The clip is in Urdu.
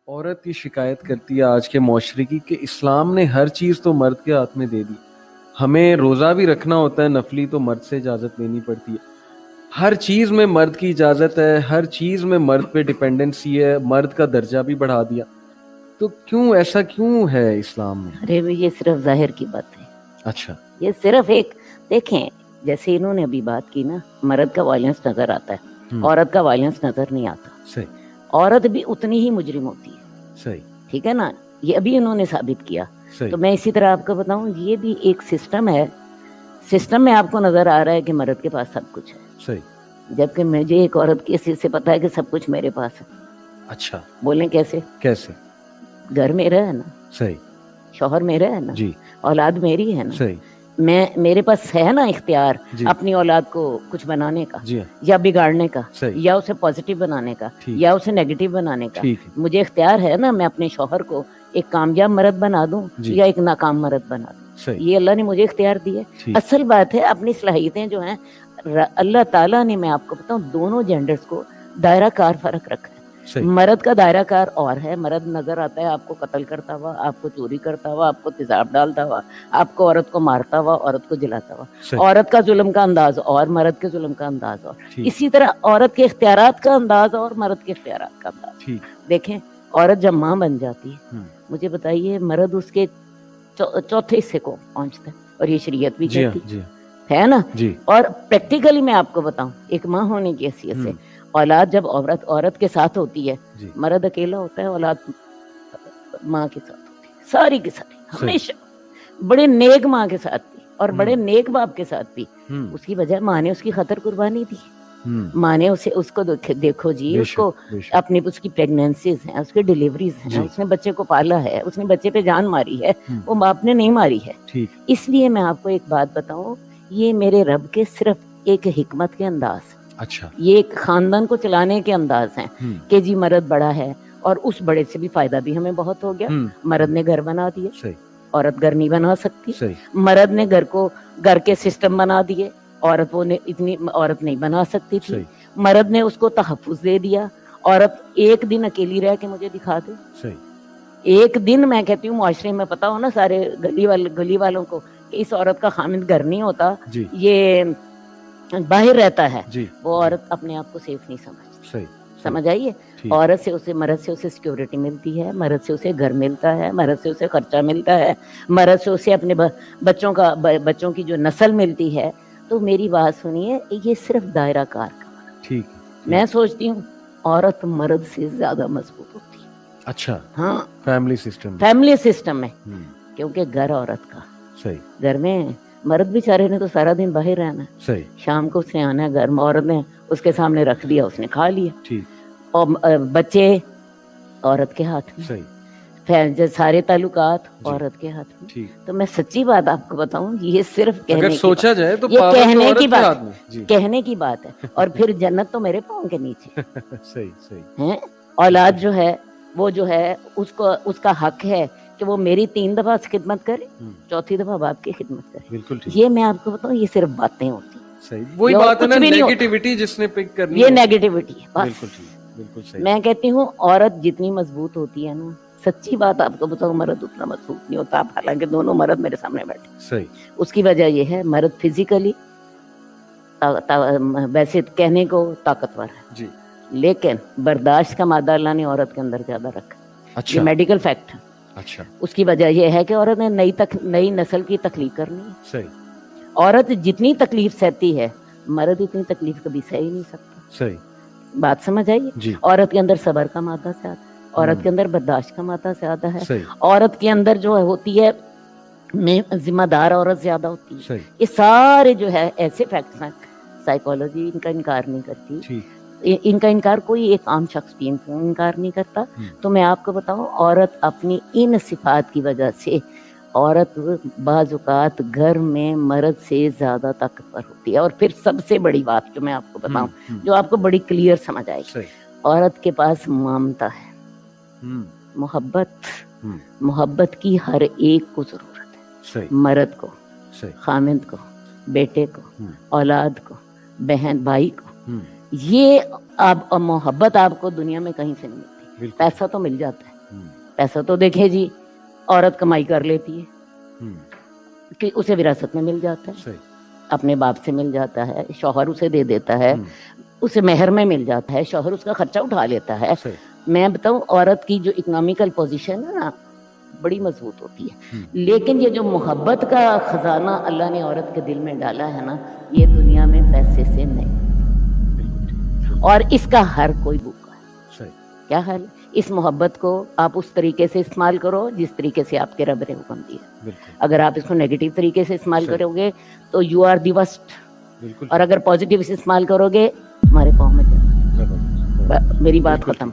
عورت یہ شکایت کرتی ہے آج کے معاشرے کی کہ اسلام نے ہر چیز تو مرد کے ہاتھ میں دے دی. ہمیں روزہ بھی رکھنا ہوتا ہے نفلی تو مرد سے اجازت لینی پڑتی ہے. ہر چیز میں مرد کی اجازت ہے, ہر چیز میں مرد پہ ڈیپینڈنسی ہے, مرد کا درجہ بھی بڑھا دیا. تو کیوں ایسا کیوں ہے اسلام میں؟ ارے یہ صرف ظاہر کی بات ہے. اچھا, یہ صرف ایک دیکھیں جیسے انہوں نے ابھی بات کی نا, مرد کا وائلنس نظر آتا ہے, عورت کا وائلنس نظر نہیں آتا. صحیح. عورت بھی اتنی ہی مجرم ہوتی ہے. صحیح. ٹھیک ہے نا, یہ ابھی انہوں نے ثابت کیا. صحیح. تو میں اسی طرح آپ کو بتاؤں, یہ بھی ایک سسٹم ہے. سسٹم میں آپ کو نظر آ رہا ہے کہ مرد کے پاس سب کچھ ہے. صحیح. جبکہ مجھے ایک عورت کی حیثیت سے پتا ہے کہ سب کچھ میرے پاس ہے. اچھا, بولیں کیسے؟ کیسے؟ گھر میرا ہے نا. صحیح. شوہر میرا ہے نا. جی. اولاد میری ہے نا. صحیح. میرے پاس ہے نا اختیار جی. اپنی اولاد کو کچھ بنانے کا, جی. یا بگاڑنے کا, صحیح. یا اسے پازیٹیو بنانے کا, ٹھیک. یا اسے نیگیٹو بنانے کا. ٹھیک ہے. مجھے اختیار ہے نا, میں اپنے شوہر کو ایک کامیاب مرد بنا دوں جی. یا ایک ناکام مرد بنا دوں. صحیح. یہ اللہ نے مجھے اختیار دی ہے. ٹھیک. اصل بات ہے اپنی صلاحیتیں جو ہیں اللہ تعالیٰ نے, میں آپ کو بتاؤں, دونوں جینڈرز کو دائرہ کار فرق رکھا ہے. صحیح. مرد کا دائرہ کار اور ہے. مرد نظر آتا ہے آپ کو قتل کرتا ہوا, آپ کو چوری کرتا ہوا, آپ کو تیزاب ڈالتا ہوا, آپ کو عورت کو مارتا ہوا, عورت کو جلاتا ہوا. صحیح. عورت کا ظلم کا انداز اور مرد کے ظلم کا انداز اور. ٹھیک. اسی طرح عورت کے اختیارات کا انداز اور مرد کے اختیارات کا انداز. ٹھیک. دیکھیں عورت جب ماں بن جاتی ہے, مجھے بتائیے مرد اس کے چوتھے حصے کو پہنچتا ہے, اور یہ شریعت بھی کہتی جی. ہے نا. جی. اور پریکٹیکلی میں آپ کو بتاؤں, ایک ماں ہونے کی حیثیت سے اولاد جب عورت کے ساتھ ہوتی ہے, جی. مرد اکیلا ہوتا ہے, اولاد ماں کے ساتھ ہوتی ہے, ساری کی ساری, ہمیشہ بڑے نیک ماں کے ساتھ بھی اور بڑے نیک باپ کے ساتھ بھی. اس کی وجہ ماں نے اس کی خاطر قربانی دی. ماں نے اس کو دیکھو جی, اس کو اپنی اس کی پریگنینسیز ہیں, اس کی ڈیلیوریز ہیں, اس نے بچے کو پالا ہے, اس نے بچے پہ جان ماری ہے, وہ باپ نے نہیں ماری ہے. اس لیے میں آپ کو ایک بات بتاؤں, یہ میرے رب کے صرف ایک حکمت کے انداز. اچھا. یہ ایک خاندان کو چلانے کے انداز ہیں کہ جی مرد بڑا ہے, اور اس بڑے سے بھی فائدہ بھی ہمیں بہت ہو گیا. مرد نے گھر بنا دیا, عورت گھر نہیں بنا سکتی. مرد نے گھر کے سسٹم بنا دیے, عورت اتنی عورت نہیں بنا سکتی تھی. مرد نے اس کو تحفظ دے دیا, عورت ایک دن اکیلی رہ کے مجھے دکھا دے. ایک دن میں کہتی ہوں معاشرے میں پتا ہو نا سارے گلی والوں کو کہ اس عورت کا خامد گھر نہیں ہوتا, یہ باہر رہتا ہے, وہ عورت اپنے آپ کو سیف نہیں سمجھتی. سمجھ آئیے؟ عورت سے اسے, مرد سے اسے سیکیورٹی ملتی ہے, مرد سے اسے گھر ملتا ہے, مرد سے اسے خرچہ ملتا ہے, مرد سے اسے اپنے بچوں کی جو نسل ملتی ہے. تو میری بات سنیے, یہ صرف دائرہ کار کا. ٹھیک. میں سوچتی ہوں عورت مرد سے زیادہ مضبوط ہوتی ہے. اچھا. ہاں, فیملی سسٹم میں, کیونکہ گھر عورت کا. صحیح. گھر میں مرد بیچارے نے تو سارا دن باہر رہنا ہے. صحیح. شام کو اس نے آنا ہے گھر میں, عورت نے اس کے سامنے رکھ دیا, اس نے کھا لیا. ٹھیک. اور بچے عورت کے ہاتھ میں. صحیح. سارے تعلقات عورت کے ہاتھ میں. تو میں سچی بات آپ کو بتاؤں, یہ صرف سوچا جائے تو کہنے کی بات ہے. اور پھر جنت تو میرے پاؤں کے نیچے. صحیح. ہیں اولاد جو ہے وہ جو ہے اس کا حق ہے کہ وہ میری 3 دفعہ خدمت کرے, 4تھی دفعہ باپ کی خدمت کرے. بالکل. یہ میں آپ کو بتاؤں, یہ صرف باتیں ہوتی ہیں. صحیح. وہی بات ہے نا, نیگیٹیوٹی جس نے پک کرنی, یہ نیگیٹیوٹی ہے. بالکل ٹھیک. بالکل صحیح. میں کہتی ہوں عورت جتنی مضبوط ہوتی ہے نا, سچی بات آپ کو بتاؤں, مرد اتنا مضبوط نہیں ہوتا. حالانکہ دونوں مرد میرے سامنے بیٹھے. صحیح. اس کی وجہ یہ ہے, مرد فزیکلی ویسے کہنے کو طاقتور ہے جی, لیکن برداشت کا مادہ اللہ نے عورت کے اندر زیادہ رکھا. اچھا. یہ میڈیکل فیکٹ ہے. اچھا. اس کی وجہ یہ ہے کہ عورت نے نئی نسل کی تخلیق کرنی ہے. صحیح. عورت جتنی تکلیف سہتی ہے, مرد اتنی تکلیف کبھی سہ ہی نہیں سکتا. صحیح. بات سمجھ آئیے؟ جی. عورت کے اندر صبر کا مادہ زیادہ ہے, عورت کے اندر برداشت کا مادہ زیادہ ہے. صحیح. عورت کے اندر جو ہوتی ہے ذمہ دار عورت زیادہ ہوتی ہے. صحیح. یہ سارے جو ہے ایسے فیکٹس ہیں, سائیکالوجی ان کا انکار نہیں کرتی. ان کا انکار کوئی ایک عام شخص بھی انکار نہیں کرتا. تو میں آپ کو بتاؤں, عورت اپنی ان صفات کی وجہ سے, عورت بعض اوقات گھر میں مرد سے زیادہ طاقتور ہوتی ہے. اور پھر سب سے بڑی بات جو میں آپ کو بتاؤں, جو آپ کو بڑی کلیئر سمجھ آئے گی, عورت کے پاس ممتا ہے, محبت کی ہر ایک کو ضرورت ہے. مرد کو, خامند کو, بیٹے کو, اولاد کو, بہن بھائی کو. یہ اب محبت آپ کو دنیا میں کہیں سے نہیں ملتی. پیسہ تو مل جاتا ہے, پیسہ تو دیکھے جی عورت کمائی کر لیتی ہے کہ اسے وراثت میں مل جاتا ہے, اپنے باپ سے مل جاتا ہے, شوہر اسے دے دیتا ہے, اسے مہر میں مل جاتا ہے, شوہر اس کا خرچہ اٹھا لیتا ہے. میں بتاؤں عورت کی جو اکنامیکل پوزیشن ہے نا بڑی مضبوط ہوتی ہے, لیکن یہ جو محبت کا خزانہ اللہ نے عورت کے دل میں ڈالا ہے نا, یہ دنیا میں پیسے سے نہیں, اور اس کا ہر کوئی بھوکا ہے. کیا حال ہے؟ اس محبت کو آپ اس طریقے سے استعمال کرو جس طریقے سے آپ کے رب نے حکم دیا. اگر آپ اس کو نیگیٹو طریقے سے استعمال کرو گے تو یو آر دی ورسٹ, اور اگر پازیٹیو سے استعمال کرو گے ہمارے پاؤں میں جائے. میری بات ختم.